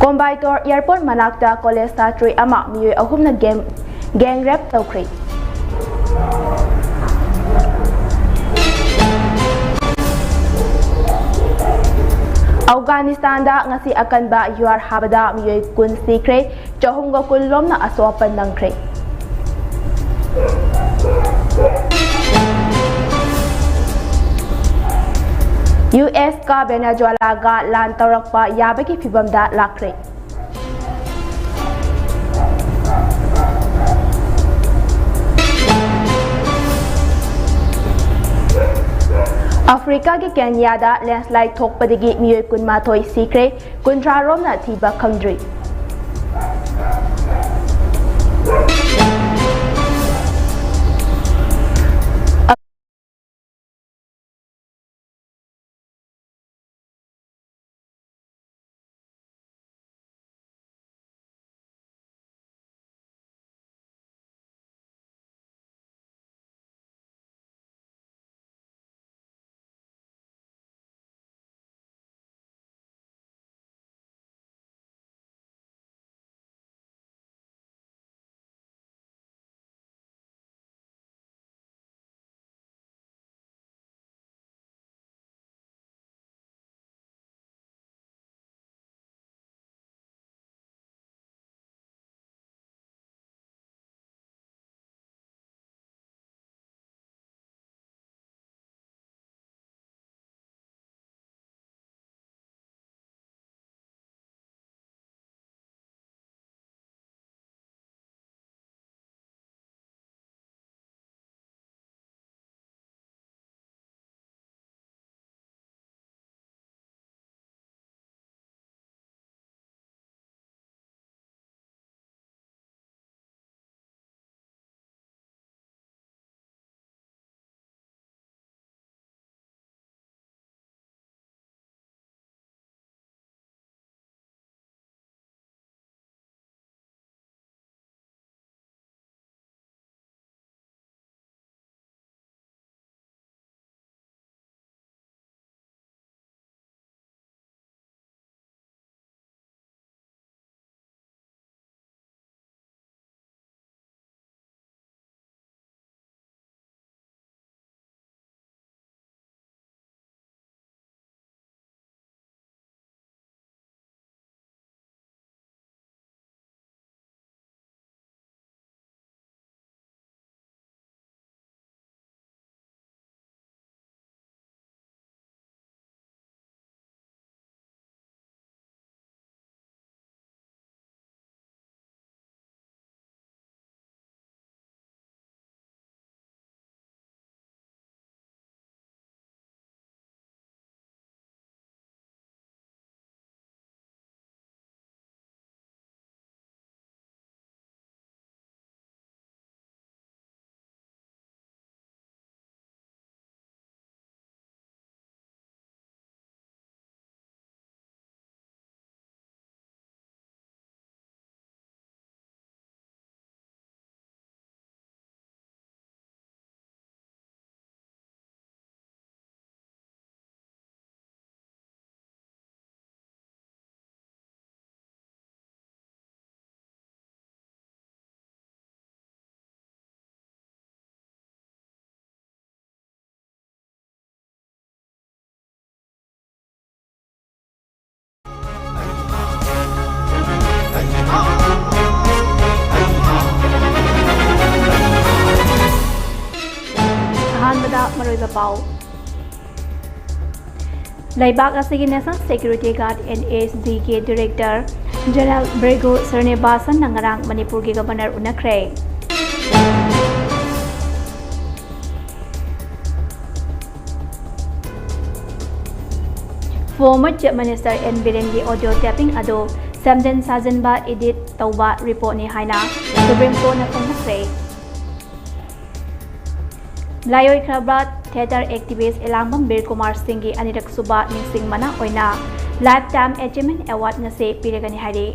Combaitor Airport Manakta College Satri Ama Miyoy Ahumna gang rap Tawkri. Afghanistan da ngasi akan ba yuar habada miyoy kun sikre chahunga kullom na asopan ng kre. US ka Venezuela ga lan tawrak pa yabagi fibam da lakre. Africa ke Kenya da landslide thok padigi miyoy kun mathoi sikre kuntra rom na thiba khamdri. Pau Laibak asigi National Security Guard NSDK Director General Brego Sernebasan nangarang Manipur gi Governor unakre. Former Chief Minister N. Birengi audio tapping ado Samden Sajanba edit tauba report ni haina Supreme Court na pangakre. Layoy Krabrat Theater activist Elangam Bir Kumar Singh Anirak Suba Ningsing Mana Oina Lifetime Achievement Award na se piragani hari.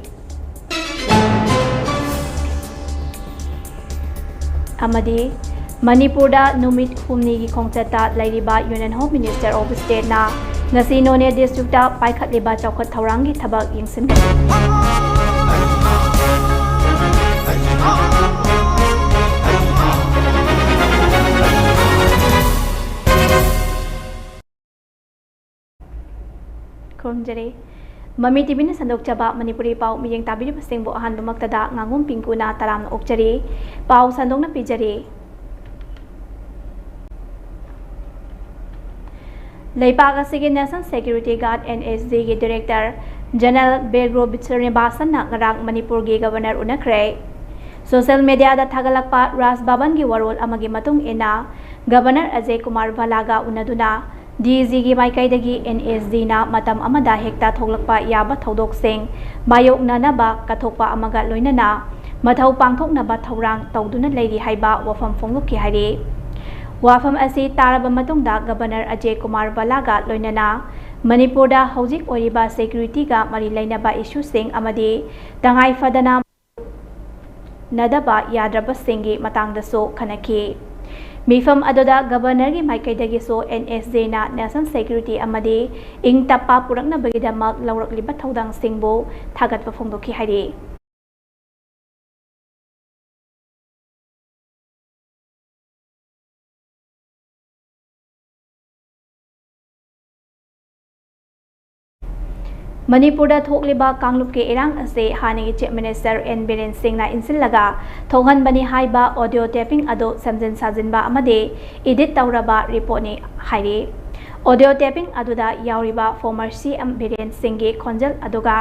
Amadi Manipur da numit humni gi khongchata lairiba Union Home Minister of State na ngasi None districta paikhatleba chawkhat thaurangi thabak yengsingani Khurumjare Mami TV na sandok chaba Manipuri pau miyeng tabiri pasingbo ahan lumaktada ngangom PINGKU na taram na okjari pau sandok na pijari Leipak asigi National Security Guard NSG gi Director General Begro Bitsurnibasan na ngarang Manipur gi Governor unakre Social media da thagalakpa Ras Baban gi warol amagi matung ina Governor Ajay Kumar Balaga unaduna DG gi maikaidagi NSG na matam amada hekta thoglakpa yaba thodok sing mayok nanaba kathokpa amaga loinana mathau pangthoknaba thorang tawduna leiri haiba wafam fonglukki hari Wafam asi taraba matungda Governor Ajay Kumar Balaga loinana Manipurda hojik oriba security ga mari lainaba issue sing amadi tangai fadana nadaba yadraba singi matangdaso khanaki Mifam adoda Governor gi maikaidagi so NSJ na National Security amadi ing tappa purakna bagidamak lawrakliba thodang singbo thagatpa phongdoki hari Manipurda thokliba kanglupke irang ase hanigi Chief Minister N Biren Singh na insillaga thogan bani haiba audio taping ado samjin sajinba amade edit tawraba report ni hairi audio taping aduda yauriba former CM Biren Singh gi khonjal aduga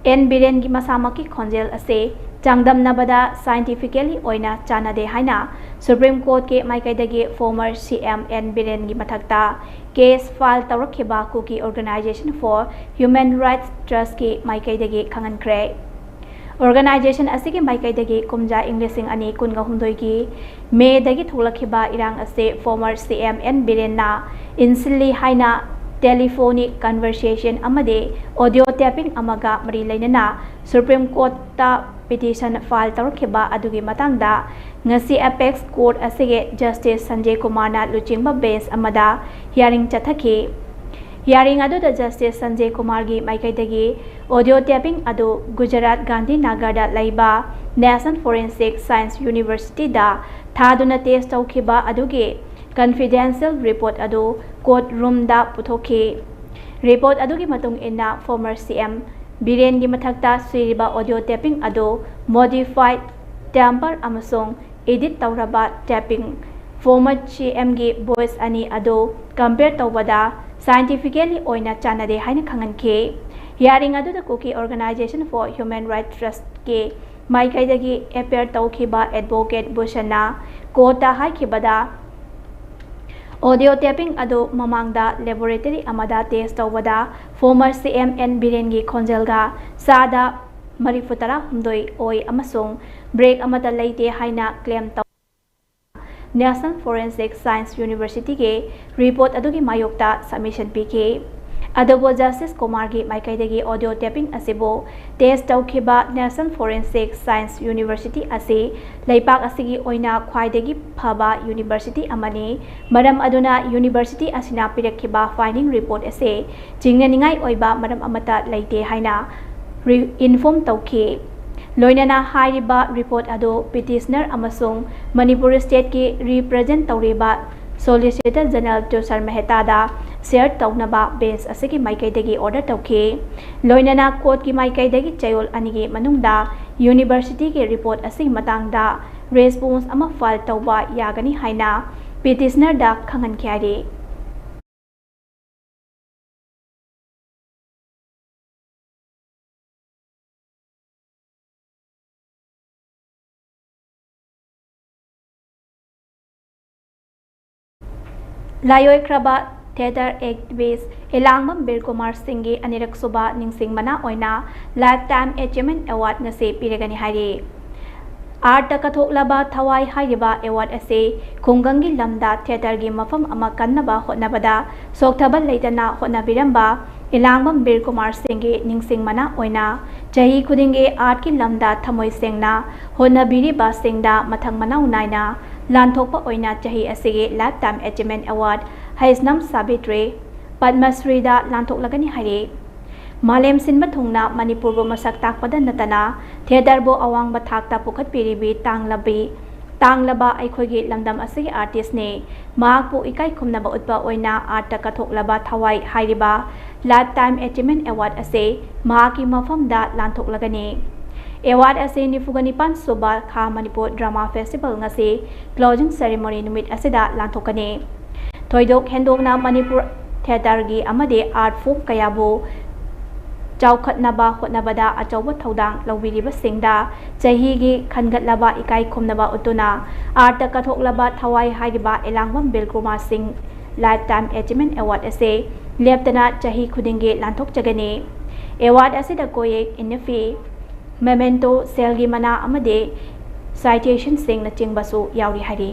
N Biren gi masamaki khonjal ase changdam nabada scientifically oina chanade haina Supreme Court ke maikaidagi former CM N Biren gi mathakta case file tawrakhiba kuki Organization for Human Rights Trust ki maikaidagi khangankre Organization asigi maikaidagi kumja Englishing ani kunga hundoi ki May dagi tholakhiba irang ase former CM N Biren na insilli haina telephonic conversation amade audio taping amaga mari lainana Supreme Court ta petition file tawrakhiba adugi matangda ngasi Apex Court asige Justice Sanjay Kumar na luchingba bench amada hearing chathaki hearing adu da Justice Sanjay Kumar gi maikaidagi audio taping adu Gujarat Gandhi Nagar da laiba National Forensic Science University da thaduna test tawkhiba adugi confidential report adu court room da puthoki report adugi matung inna former CM Biren gi mathakta siriba audio taping ado modified tamper amasong edit tawraba taping former CM gi voice ani ado compare tawbada scientifically oina chanade haina khanganke hearing adu da kuki Organization for Human Rights Trust ke maikaidagi appear tawkhiba advocate Bushana kota haikibada audio taping ado mamangda laboratory amada test tawbada former CM N Biren gi khonjelga sada marifutara humdoi oi amasung break amata leite haina claim taw National Forensic Science University ke report adugi mayokta submission pk adobo Justice Kumar gi maikaidagi audio taping asibo test tawkhiba National Forensic Science University ase leipak asigi oina khwaidagi phaba university amani maram aduna university asina pirakhiba finding report ase jingnaningai oiba maram amata leite haina inform tawki loinana hairiba report ado petitioner amasung Manipur state ki represent tawriba Solicitor General Tushar Mehta da share tawnaba bench asigi maikaidagi order tawki loinana court ki maikaidagi chayol anigi manungda university ki report asigi matangda response ama file tawba yagani haina petitioner da khangan khyari Layoi Kraba Theater activist Elangam Birkumar Singh gi anirak suba ningsing mana oina lifetime achievement award ngase piragani hari art kathok thawai hairiba award ase khungangi lamda theater gi mafam ama kannaba hotnabada sokthabal leitana hotnabiramba Elangam Birkumar Singh gi ningsing mana oina chahi khudinge art ki lamda thamoi sengna hotnabiriba singda mathang manau naina Lanthokpa oina chahi asige lifetime achievement award Haisnam Sabitri Padmasrida Lantoklagani Hari Malem Sinba Thungna Manipur bu masak takpada natana theater bu awang bathakta pukhat piribi tanglaba aikhogi lamdam asigi artist ne mahak pu ikai khumnaba utpa oina art ta kathoklaba thawai hairiba lifetime achievement award ase mahaki mafamda lanthoklagani award ase nifugani pan suba kha Manipur drama festival ngasi closing ceremony numit asida lanthokani thoidok hendokna Manipur theater gi amade art form kayabu Chawkhatnaba hotnabada achawba thodang lawbiriba singda chahigi khangatlaba ikai khumnaba utuna art kathoklaba thawai haiba elangwam bilkruma singh lifetime achievement award ase leptana chahi khudinge lanthok jagani award ase da koyek infi memento selgi mana amade citation sing na chingbasu yauri hari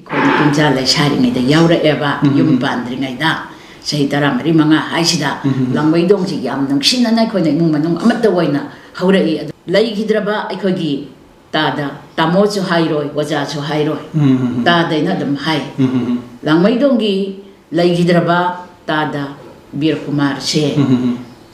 Kunja lai shari ngai da yaura eba yum bandri ngai da sahi tara mari manga haisida langwai dong ji yam nang shin na khoi nai mung manung amata waina haura I lai gidraba aikoi gi ta da tamo chu hairoi waja chu hairoi ta dai na dam hai langwai dong gi lai gidraba ta da bir kumar she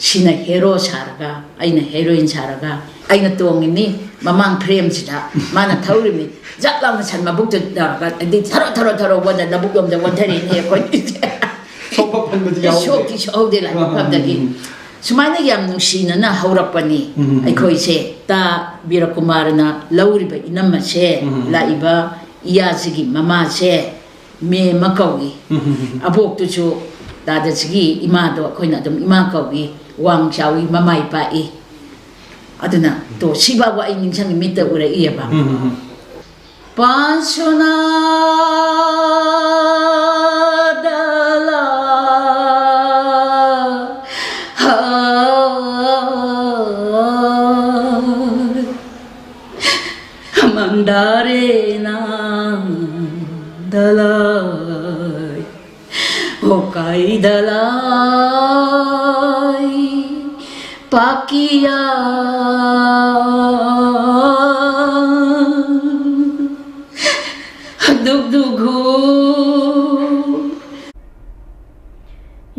shina hero charaga aina heroine charaga aina tongini mamang frame sida mana thaurimi jaklam chan mabuk da adi tharo wanda nabuk yom da wantari ne ko sopa phanbadi yaw shokki shode la phabdagi sumaina yam nushina na haurapani ai khoi se ta birakumar na lauriba inamma se laiba iyasigi mama se me makawi abok tu chu da sigi ima do khoina dum ima kawi wang chawi mamai pa I aduna to siba wa I ningsang mita ura iya ba Pansuna dala mandarena dala hokai dalai pakia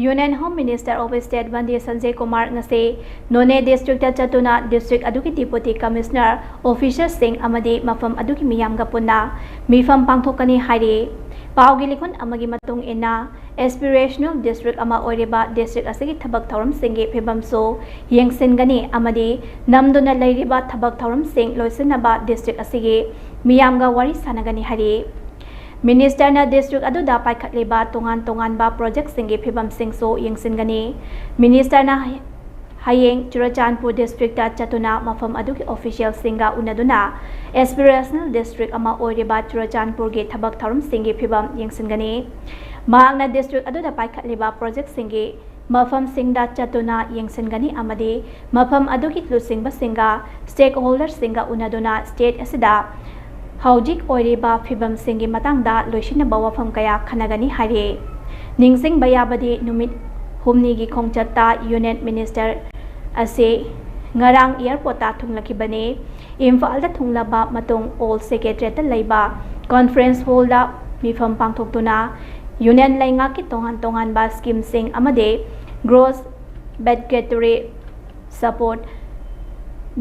Union Home Minister of State Bandi Sanjay Kumar ngase None District Chatuna District aduki Deputy Commissioner Officer Singh amadi mafam aduki miyamga punna mifam pangthokani hairi paugi likon amagi matung ina aspirational district ama oireba district asigi thabak thoram singi phebamso yengsingani amadi namduna leiriba thabak thoram sing loisinaba district asigi miyamga wari sanagani hari Minister na district adu da paikhatleba tongan ba project singi phibam singso yengsingani Minister na hayeng Churachandpur district ta chatuna mafam adu ki official singa unaduna aspirational district ama oireba Churachandpur ge thabak tharum singi phibam yengsingani Maangna district adu da paikhatleba project singi mafam singda chatuna yengsingani amadi mafam adu ki tlusingba singa stakeholder singa unaduna state asida Haujik oiriba phibam singi matangda loisinaba wafam kaya khanagani hari Ningsing bayabadi numit humni gi khongchatta Union Minister ase ngarang airport ta thunglakibane Imphal da thunglaba matung all secretariat ta leiba conference hall da mifam pangthoktuna Union lainga ki tongan ba scheme sing amade gross budgetary support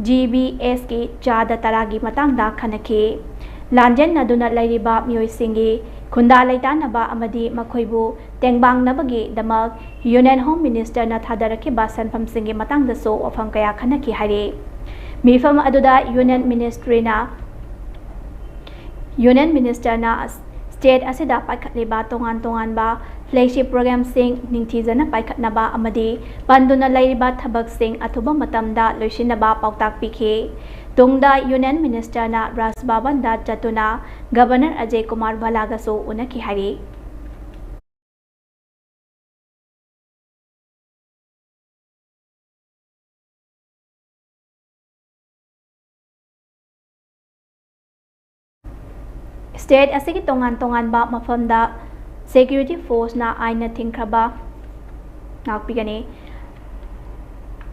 GBS ki chada taragi matangda khanake Lanjen naduna lairiba mioi singi khunda laitanaba amadi makhoibu tengbang nabagi damak Union Home Minister na thadaraki ba sanfam singi matangda so ofam kaya khanaki hari mifam aduda Union Minister na state asida paikhatleba tongan ba flagship program sing ningthijana paikhatnaba amadi panduna lairiba thabak sing athuba matamda loisinaba pautak pikhe Tungda Union Minister na Rasbaban da Chatuna Governor Ajay Kumar Balagaso unaki hari State asigi tongan ba mafamda security force na aina thingkraba ngakpigani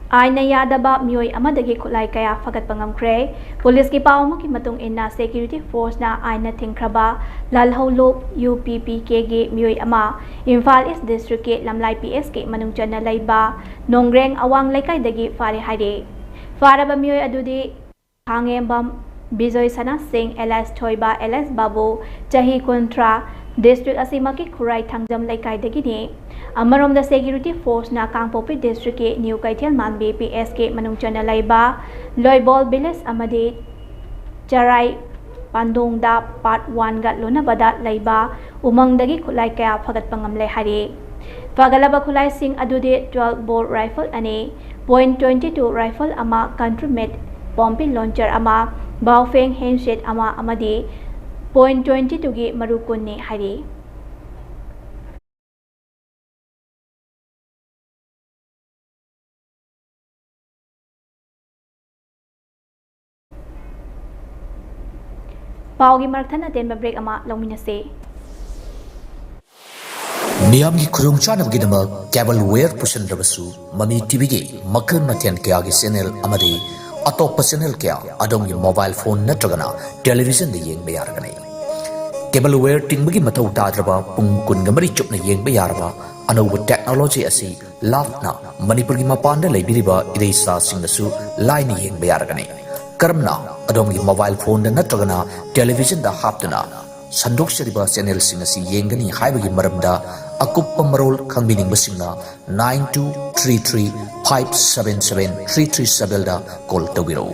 Aina yadaba mioi amadagi khulai kaya fagat pangamkre police ki pawma ki matung inna security force na aina thingkraba lalholo UPPK ge mioi ama Imphal East District ke lamlai PS ke manung chana laiba nongreng awang laikai dagi fare haire faraba mioi adudi hangembam Bijoy Sana Singh LS Thoiba LS Babu Chahi Kontra District Asimaki Kurai Thangjam Laikai Dagini Amarom the Security Force na Kangpopi District ke New Kaithel Manbi PS ke Manung Chana Laiba Loibol Village Amadi Charai Pandong da Part 1 gat Lona Bada Laiba Umang Dagi Kulai Kaya Fagat Pangam Lai Hari Fagalaba Kulai Singh Adude 12 bore rifle ane .22 rifle ama country made bombing launcher ama Baofeng handset ama amadi .22 gi marukun ni hari Paugi marthana den break ama longminase Miyamgi kurung chanab gidama cable ware pusan rabasu Mami TV gi makal matyan kaya gi channel amadi atop channel kaya adom gi mobile phone natragana television de yeng bayaragani cable ware tinbagi matau tadraba pungkun gamari chupna yeng bayaraba anauba technology asi lafna Manipur gi mapanda laibiriba iresa singnasu line yeng bayaragani karamna adom gi mobile phone da natragana television da haptuna sandok seriba channel singasi yengani haibagi maramda akuppa marol khangbining basingna 9233577337 da call tawiro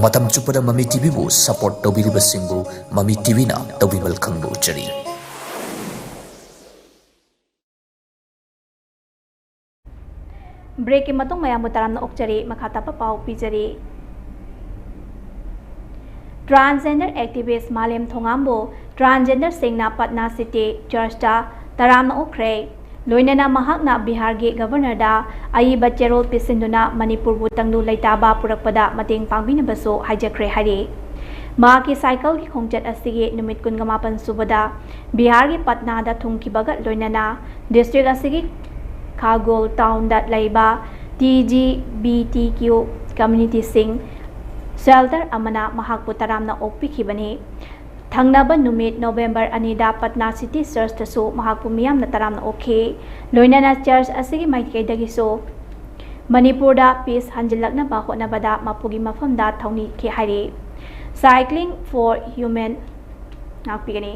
matam chupada Mami TV bu support tawbiri basingbu Mami TV na tawbibal khangbu chari break ki matong mayam mutaram na okchari makhata pa pau pijari Transgender activist Malem Thongambo transgender singna Patna City Church ta taram na okre loinana mahakna Bihar ge governor da ai baccherol pisinduna Manipur bu tangnu laitaba purakpada mating pangbina baso hijakre hari ma ki cycle ki khongjat asigi numit kun gamapan subada Bihar gi Patna da thungki baga loinana district asigi Khagol town da laiba TGBTQ community sing shelter amana mahakpu taramna okpikhibani thangnaba numit November anida Patna City Church tasu mahakpu miyamna taramna okhe loinana church asigi maitkei dagiso Manipur da peace hanjilakna ba hotna bada mapugi mafamda thongni ke hari cycling for human nakpigani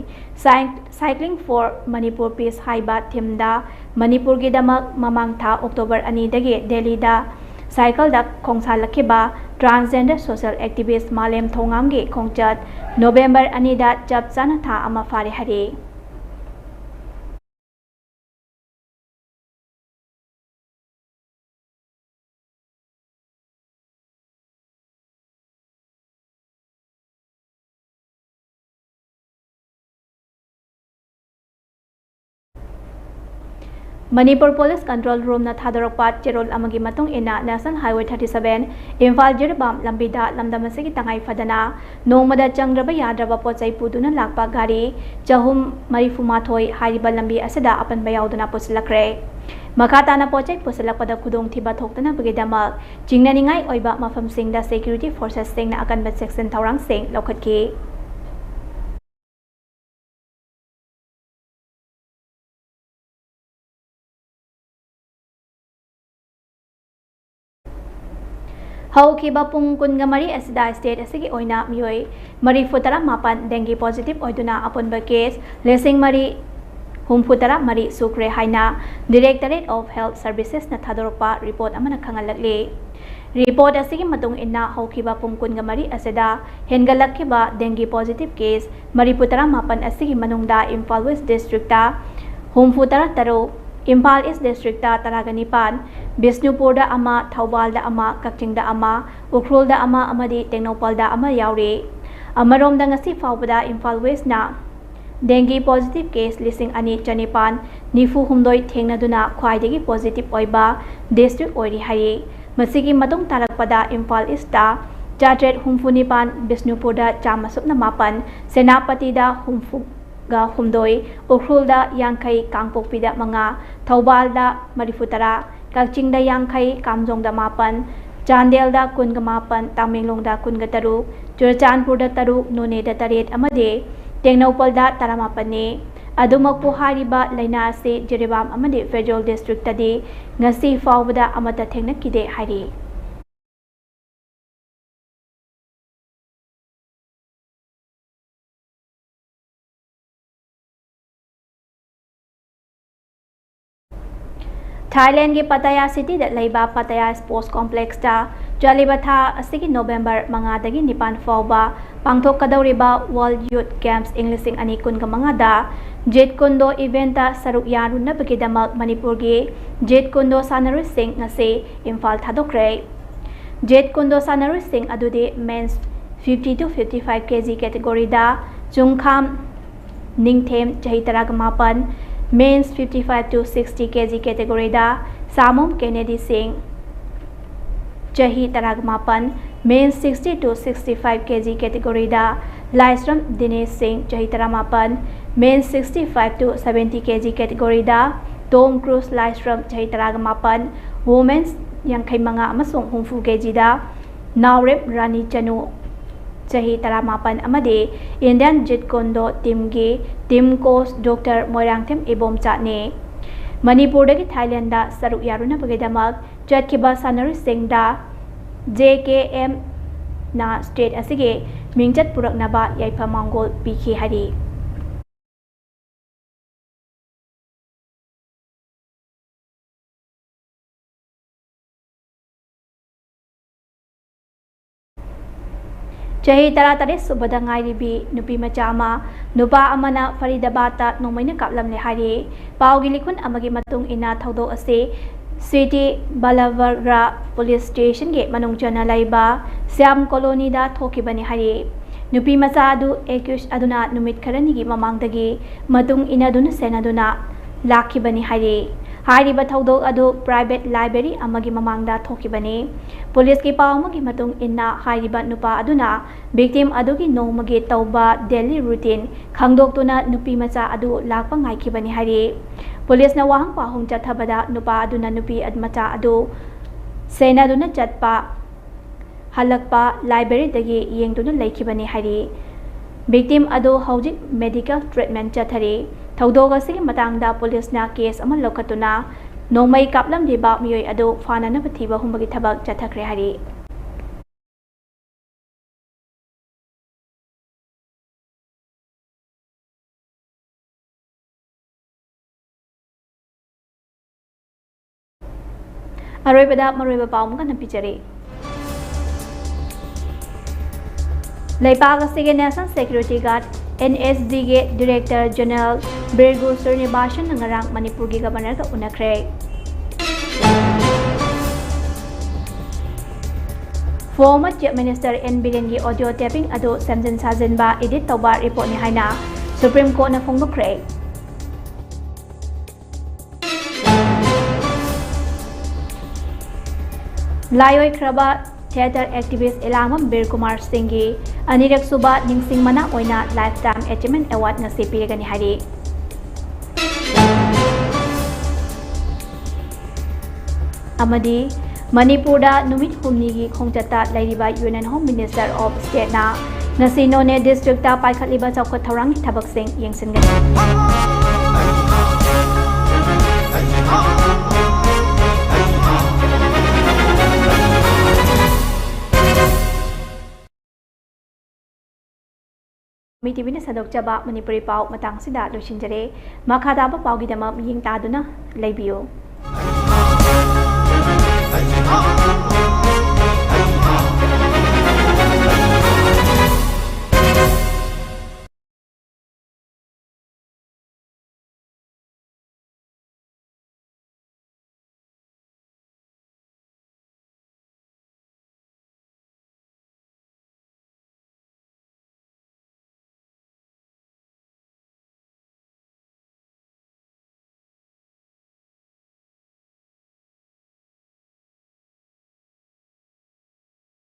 cycling for Manipur peace haiba thimda Manipur gi damak mamang tha October ani dagi Delhi da cycle da khongsa lakhiba transgender social activist Malem Thongam gi khongchat November anida chap chana tha ama fare hari Manipur Police Control Room na thadorokpa cherol amagi matung ina National Highway 37 Imphal Jirbam lambida lamdamasigi tangai fadana nongmada changraba yadraba pochai puduna lakpa gari chahum marifumathoi hariba lambi asida apan bayauduna pusilakre makatana pochai pusilakpada khudong thiba thoktana bigidamak chingnaningai oiba mafam singda security forces singna akanba section thaurang sing lokhatki Haukiba pung kungamari asida state asigi oina mioi mari futara mapan dengue positive oiduna upon ba case lesing mari humfutara mari sukre haina Directorate of Health Services na thadorpa report amana khangalakle report asigi matung inna haukiba pung kungamari asida hengalakhiba dengue positive case mari futara mapan asigi manungda Imphal West District ta humfutara taro Imphal East District ta Taraganipan Bisnupur da ama Thawbal da ama Kakching da ama Ukhrul da ama amadi Tengnopal da ama yaure amarom da ngasi fawbada Imphal West na dengue positive case lising ani chanipan nifu humdoi thengnaduna khwaidagi positive oiba district oiri hari masigi matung tarakpada Imphal East ta Chatret humfunipan Bisnupur da chamasupna mapan Senapati da humfu ga humdoi Ukhrul da yangkai Kangpokpi da manga Thawbal da marifutara Kakching da yangkai Kamjong da mapan Chandelda kunga mapan Tamenglongda kunga taruk Churachandpurda taruk Noneda taret amade Tengnaupalda taramapane Adumakpu hariba laina ase Jiribam amade Federal District tadi ngasi faubada amata thengnakide hari Thailand के Pattaya City दा लेबा Pattaya Sports Complex दा चलिबा था असगी नवंबर 5 दगी 9 फाउबा पांगथोकदौरिबा World Youth Games इंग्लिशिंग अनि कुनगा मंगादा jet कुंदो event दा सरुक यारुनबगीदमक मणिपुर गे जेट कुंदो सानरुसिंग ngase इम्फाल थादोक्रे जेट कुंदो सानरुसिंग अदुदे मेंस 50 to 55 kg कैटेगरी दा चुंगखाम निंगथेम चही तराग मापन Men's 55 to 60 kg category da Samum Kennedy Singh Chahi Taragmapan Men's 60 to 65 kg category da Lysram Dinesh Singh Chahi Taramapan Men's 65 to 70 kg category da Tom Cruise Lysram Chahi Taragmapan Women's Yangkai Manga Amasung Humfu kg da Naurep Rani Chanu Chahi Taramapan amade Indian Jet Kondo team ge team coach Dr. Moirangthem Ibom Chatne Manipur dagi Thailand da saruk yaruna bagedamak chatkiba sanar sing da JKM na state asige mingjat puraknaba yaifa mangol pikhi hari Chahi Taratare Subada Ngairibi Nupi Machama Nupa Amana Faridabata Nomaina Kaplam Lehari Paugilikun Amagi Matung Ina Taudo Ase City Balavarra Police Station Gate Manungchana Laiba Siam Colony da Tokibani Hari Nupi Masadu Ekush Aduna Numit Karanigi Mamangdagi Matung Inaduna Senaduna Lakibani Hari Hariba Taudo Adu Private Library Amagi Mamangda Tokibani Police ki paumagi matung inna hariba nupa aduna victim adugi nomagi tauba daily routine khangdok tuna nupi macha adu lakpa ngaikibani hari police na wahang pahong chathabada nupa aduna nupi admacha adu sena duna chatpa halakpa library dagi yengduna laikibani hari victim adu hojik medical treatment chathari thaudoga sigi matangda police na case ama lokatuna Nomai kaplam diba miyoy ado fana na pathiba humbagi thabak chathakre hari Aroibada maroiba paumga napichari Laipaga sige National Security Guard NSD ge Director General Birgu Srinivashan ngarang Manipur gi Governor ka unakre Former Chief Minister N Biren gi audio taping ado samjin sajin ba edit tawba report ni haina Supreme Court na phongdokre Layoi Kraba Theater activist Elamam Bir Kumar Singhi Anirak Suba Ningsing Mana Oina Lifetime Achievement Award ngasi piragani hari Amadi Manipur da numit humni gi khongchata lairiba Union Home Minister of State na ngasi None District ta paikhatliba chawkhat thorang thabak sing yengsinggani MAMITV na sadok jaba Manipuri pau matang sida losinjare makhada ba pau gi dama miying ta duna laibiyo